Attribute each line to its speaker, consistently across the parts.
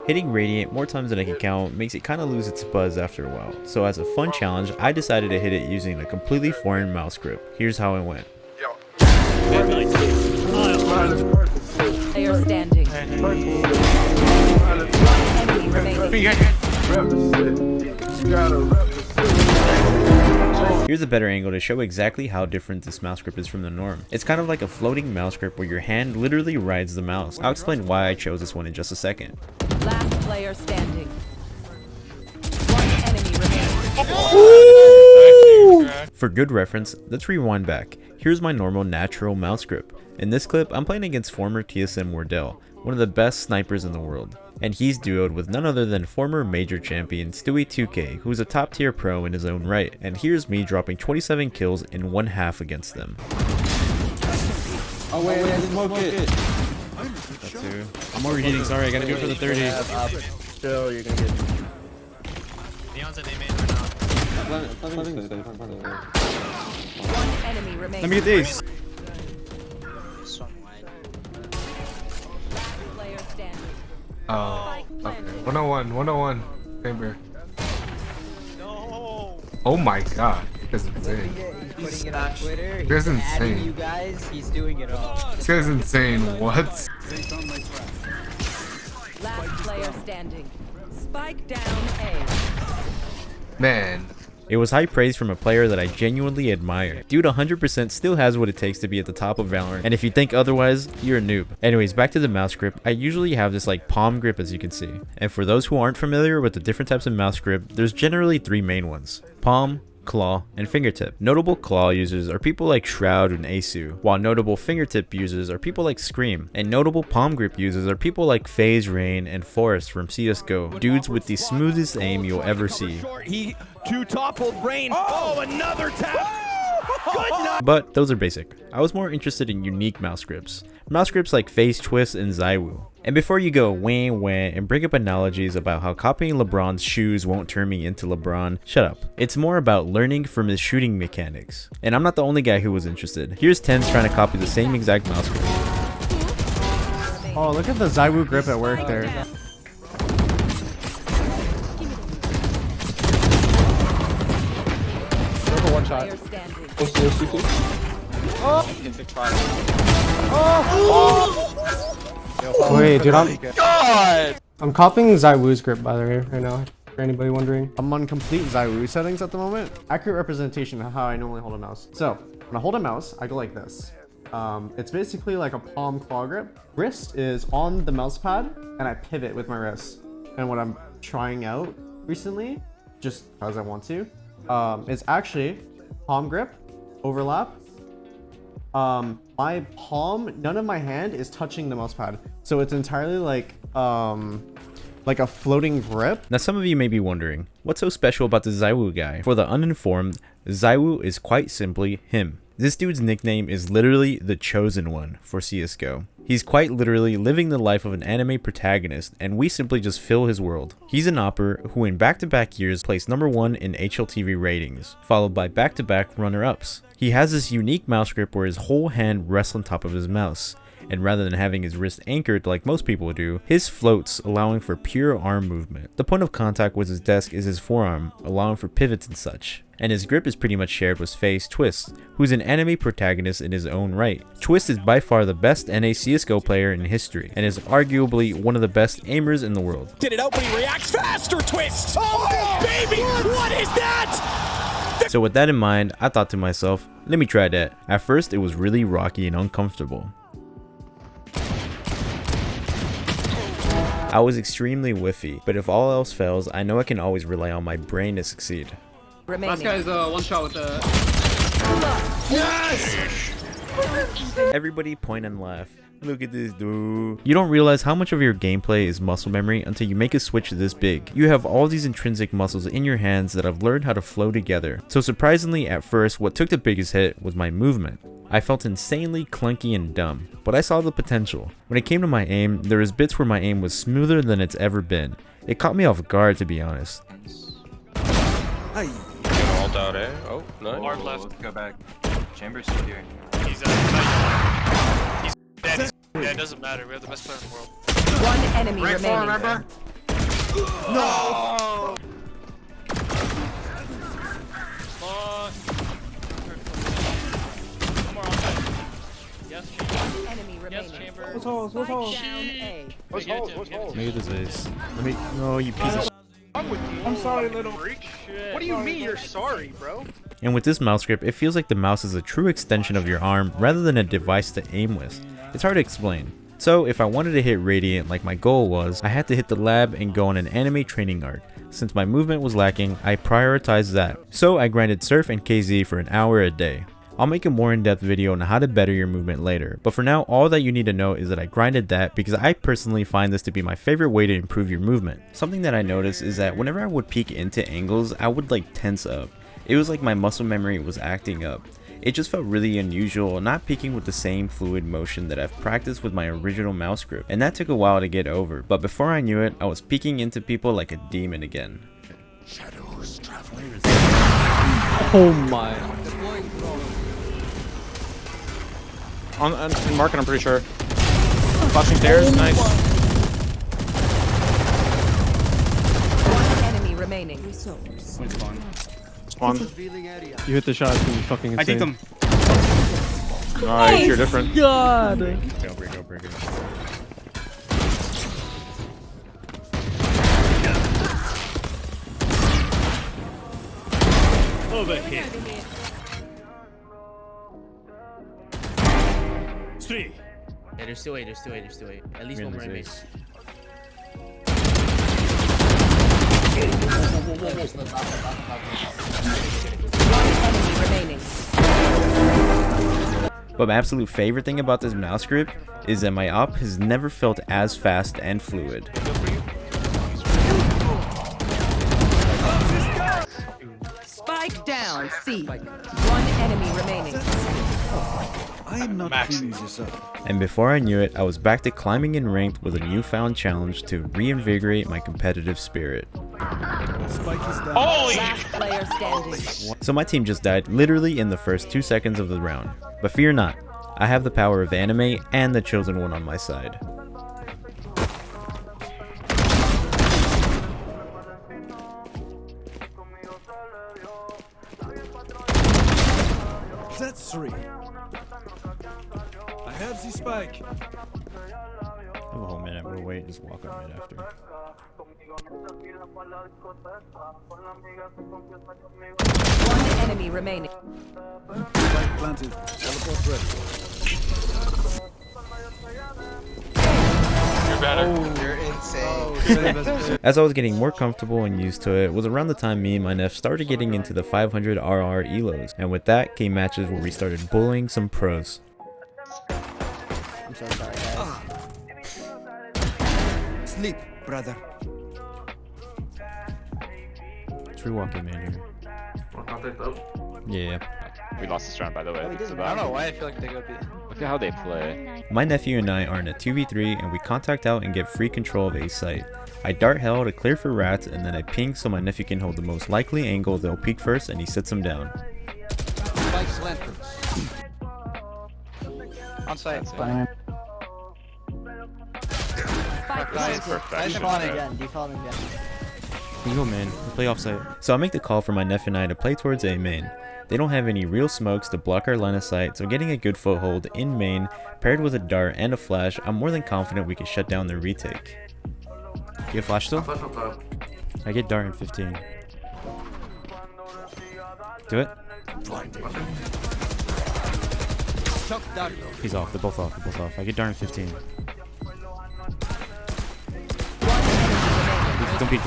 Speaker 1: Hitting Radiant more times than I can count makes it kinda lose its buzz after a while. So as a fun challenge, I decided to hit it using a completely foreign mouse grip. Here's how it went.
Speaker 2: They are standing. Enemy remaining.
Speaker 1: Here's a better angle to show exactly how different this mouse grip is from the norm. It's kind of like a floating mouse grip where your hand literally rides the mouse. I'll explain why I chose this one in just a second.
Speaker 2: Last player standing. One enemy remaining.
Speaker 1: For good reference, let's rewind back. Here's my normal natural mouse grip. In this clip, I'm playing against former TSM Wardell, one of the best snipers in the world. And he's duoed with none other than former major champion Stewie2K, who's a top tier pro in his own right. And here's me dropping 27 kills in one half against them.
Speaker 3: Oh wait, smoke it.
Speaker 1: That too.
Speaker 4: I'm overheating, sorry, I gotta do it for the 30.
Speaker 3: Still, you're gonna get.
Speaker 5: Neon's a name right now.
Speaker 2: One enemy remaining.
Speaker 4: Let me get these.
Speaker 2: Last player standing.
Speaker 6: Oh, okay. 101. Chamber.
Speaker 5: No.
Speaker 6: Oh my god. This is insane.
Speaker 3: He's putting it on Twitter. He's
Speaker 6: This is
Speaker 3: adding
Speaker 6: insane.
Speaker 3: you guys. He's doing it all.
Speaker 6: This guy's insane. What?
Speaker 2: Last player standing. Spike down A.
Speaker 6: Man.
Speaker 1: It was high praise from a player that I genuinely admire. Dude 100% still has what it takes to be at the top of Valorant, and if you think otherwise, you're a noob. Anyways, back to the mouse grip. I usually have this like palm grip, as you can see. And for those who aren't familiar with the different types of mouse grip, there's generally three main ones: palm, claw, and fingertip. Notable claw users are people like Shroud and Asu, while notable fingertip users are people like Scream, and notable palm grip users are people like FaZe, Rain, and Forrest from CSGO, dudes with the smoothest aim you'll ever see.
Speaker 7: He two-toppled Rain. Oh, another tap. Good night.
Speaker 1: But those are basic. I was more interested in unique mouse grips. Mouse grips like Phase Twist and Zywoo. And before you go wah wah and bring up analogies about how copying LeBron's shoes won't turn me into LeBron, shut up. It's more about learning from his shooting mechanics. And I'm not the only guy who was interested. Here's Tens trying to copy the same exact mouse grip.
Speaker 4: Oh, look at the Zywoo grip at work there.
Speaker 2: One shot. Player standing.
Speaker 4: Wait, dude,
Speaker 7: God.
Speaker 4: I'm copying Zywoo's grip, by the way, right now, for anybody wondering. I'm on complete Zywoo settings at the moment. Accurate representation of how I normally hold a mouse. So, when I hold a mouse, I go like this. It's basically like a palm claw grip. Wrist is on the mouse pad, and I pivot with my wrist. And what I'm trying out recently, just because I want to, is actually palm grip, overlap. My palm, none of my hand is touching the mouse pad, so it's entirely like a floating grip.
Speaker 1: Now some of you may be wondering, what's so special about the Zywoo guy? For the uninformed, Zywoo is quite simply him. This dude's nickname is literally the Chosen One for CSGO. He's quite literally living the life of an anime protagonist, and we simply just fill his world. He's an opper who in back-to-back years placed #1 in HLTV ratings, followed by back-to-back runner-ups. He has this unique mouse grip where his whole hand rests on top of his mouse, and rather than having his wrist anchored like most people do, his floats, allowing for pure arm movement. The point of contact with his desk is his forearm, allowing for pivots and such. And his grip is pretty much shared with FaZe Twist, who's an anime protagonist in his own right. Twist is by far the best NA CSGO player in history, and is arguably one of the best aimers in the world.
Speaker 7: Did it out, but he reacts faster, Twist. Oh, baby, what is that?
Speaker 1: So with that in mind, I thought to myself, let me try that. At first, it was really rocky and uncomfortable. I was extremely whiffy, but if all else fails, I know I can always rely on my brain to succeed.
Speaker 2: Remaining.
Speaker 8: Last guy's one shot with the.
Speaker 7: Yes.
Speaker 1: Everybody point and laugh. Look at this dude. You don't realize how much of your gameplay is muscle memory until you make a switch this big. You have all these intrinsic muscles in your hands that have learned how to flow together. So surprisingly, at first, what took the biggest hit was my movement. I felt insanely clunky and dumb, but I saw the potential. When it came to my aim, there was bits where my aim was smoother than it's ever been. It caught me off guard, to be honest.
Speaker 5: Ult out, eh? Oh, no.
Speaker 9: Hard left. Let's go back. Chamber's still here.
Speaker 5: He's dead. He's dead. Yeah, it doesn't matter. We have the best player in the world.
Speaker 2: One enemy
Speaker 8: Right
Speaker 2: remaining.
Speaker 8: forward, remember?
Speaker 2: Enemy remaining.
Speaker 3: What's holes? What's holes?
Speaker 2: Down A.
Speaker 3: What's holes? What's holes?
Speaker 1: Look at this ace. Let me. No, you piece of.
Speaker 3: I'm sorry, little freak. What do you mean you're sorry, bro?
Speaker 1: And with this mouse grip, it feels like the mouse is a true extension of your arm rather than a device to aim with. It's hard to explain. So if I wanted to hit Radiant like my goal was, I had to hit the lab and go on an anime training arc. Since my movement was lacking, I prioritized that. So I grinded Surf and KZ for an hour a day. I'll make a more in-depth video on how to better your movement later, but for now all that you need to know is that I grinded that because I personally find this to be my favorite way to improve your movement. Something that I noticed is that whenever I would peek into angles, I would like tense up. It was like my muscle memory was acting up. It just felt really unusual not peeking with the same fluid motion that I've practiced with my original mouse grip, and that took a while to get over, but before I knew it, I was peeking into people like a demon again.
Speaker 7: Shadows traveling.
Speaker 3: Oh my. On market, I'm pretty sure. Flashing stairs, nice.
Speaker 2: One enemy remaining.
Speaker 3: Spawn.
Speaker 4: You hit the shot, it's gonna be fucking insane.
Speaker 3: I think them. Nice, you're different.
Speaker 4: God!
Speaker 1: Go break.
Speaker 7: Overhit. 3.
Speaker 8: Yeah, there's still 8, At least one more in base.
Speaker 2: Enemy remaining.
Speaker 1: But my absolute favorite thing about this mouse grip is that my op has never felt as fast and fluid.
Speaker 2: Spike down. C. One enemy remaining.
Speaker 7: I am not pleased yourself.
Speaker 1: And before I knew it, I was back to climbing in ranked with a newfound challenge to reinvigorate my competitive spirit.
Speaker 7: Spike is down.
Speaker 2: Last player standing.
Speaker 1: So my team just died literally in the first 2 seconds of the round. But fear not, I have the power of anime and the chosen one on my side.
Speaker 7: That's 3. I have the spike.
Speaker 1: I have a whole minute, we'll wait, just walk up mid after.
Speaker 2: One enemy remaining.
Speaker 7: Spike planted. Teleport ready.
Speaker 5: You're better.
Speaker 3: You're insane.
Speaker 1: As I was getting more comfortable and used to it, was around the time me and my nef started getting into the 500 RR elos, and with that came matches where we started bullying some pros.
Speaker 3: I'm so sorry, guys.
Speaker 7: Sleep, brother.
Speaker 1: Let's rewalk in man here. Yeah.
Speaker 5: We lost this round, by the way.
Speaker 3: I
Speaker 5: So
Speaker 3: don't
Speaker 5: that-
Speaker 3: know why I feel like they go B.
Speaker 5: Look at how they play.
Speaker 1: My nephew and I are in a 2v3 and we contact out and get free control of a site. I dart hell to clear for rats and then I ping so my nephew can hold the most likely angle they'll peek first and he sits them down.
Speaker 7: Spike's lantern.
Speaker 3: On site.
Speaker 2: Spike
Speaker 3: Nice.
Speaker 2: planted.
Speaker 3: Nice spawning again. Defaulting again.
Speaker 1: We go man, we play offsite. So I make the call for my nephew and I to play towards A main. They don't have any real smokes to block our line of sight, so getting a good foothold in main, paired with a dart and a flash, I'm more than confident we can shut down their retake. You get flash still? I get dart in 15. Do it. He's off, they're both off, I get dart in 15. Don't peek.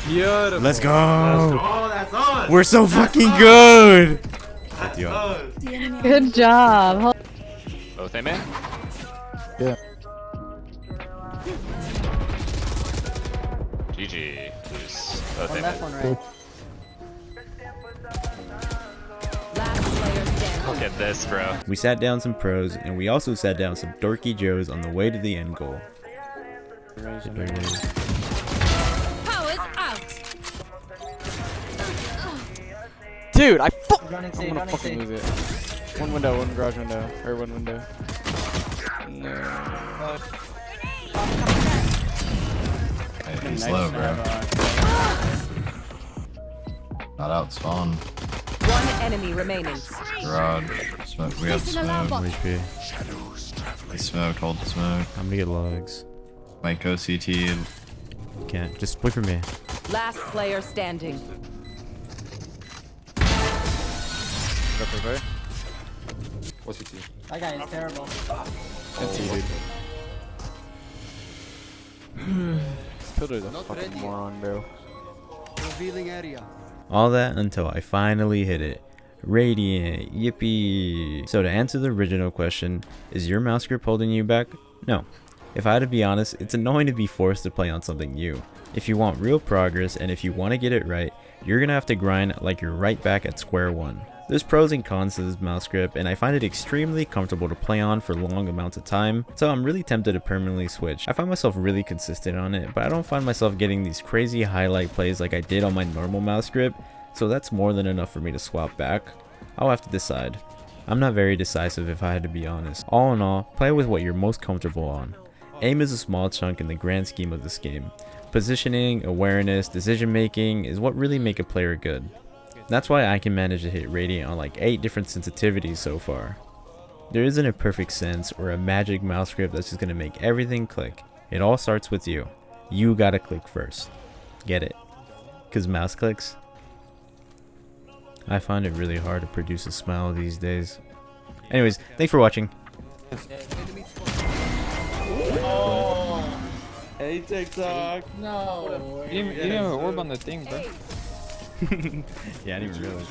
Speaker 4: Beautiful.
Speaker 1: Let's go! Oh, that's on! We're so fucking good!
Speaker 10: Good job.
Speaker 5: Both A man?
Speaker 4: Yeah.
Speaker 5: GG. Lose. Both A
Speaker 3: On
Speaker 5: man.
Speaker 3: that one, right?
Speaker 2: Last player standing.
Speaker 5: Look at this, bro.
Speaker 1: We sat down some pros, and we also sat down some dorky joes on the way to the end goal.
Speaker 2: Powers out.
Speaker 3: Dude, I'm
Speaker 8: Running
Speaker 3: gonna
Speaker 8: running
Speaker 3: fucking lose it. One window, one garage window, or one window. No.
Speaker 10: He's low, bro. Not out spawn.
Speaker 2: One enemy remaining.
Speaker 10: Garage. Smoke. We have smoke.
Speaker 1: HP.
Speaker 10: They smoked. Hold the smoke.
Speaker 1: I'm gonna get logs.
Speaker 10: Might go CT.
Speaker 1: Can't. Just wait for me.
Speaker 2: Last player standing.
Speaker 3: What's your team?
Speaker 11: That guy is terrible.
Speaker 3: It's dude. Pillar's a fucking moron, bro.
Speaker 11: Revealing area.
Speaker 1: All that until I finally hit it. Radiant, yippee. So to answer the original question, is your mouse grip holding you back? No. If I had to be honest, it's annoying to be forced to play on something new. If you want real progress and if you want to get it right, you're gonna have to grind like you're right back at square one. There's pros and cons to this mouse grip, and I find it extremely comfortable to play on for long amounts of time, so I'm really tempted to permanently switch. I find myself really consistent on it, but I don't find myself getting these crazy highlight plays like I did on my normal mouse grip, so that's more than enough for me to swap back. I'll have to decide. I'm not very decisive if I had to be honest. All in all, play with what you're most comfortable on. Aim is a small chunk in the grand scheme of this game. Positioning, awareness, decision making is what really make a player good. That's why I can manage to hit Radiant on like 8 different sensitivities so far. There isn't a perfect sense or a magic mouse grip that's just gonna make everything click. It all starts with you. You gotta click first. Get it? Cause mouse clicks? I find it really hard to produce a smile these days. Anyways, thanks for watching.
Speaker 3: Hey, TikTok.
Speaker 11: No.
Speaker 3: You didn't have an orb on the thing, bro.
Speaker 1: Yeah, I didn't even realize.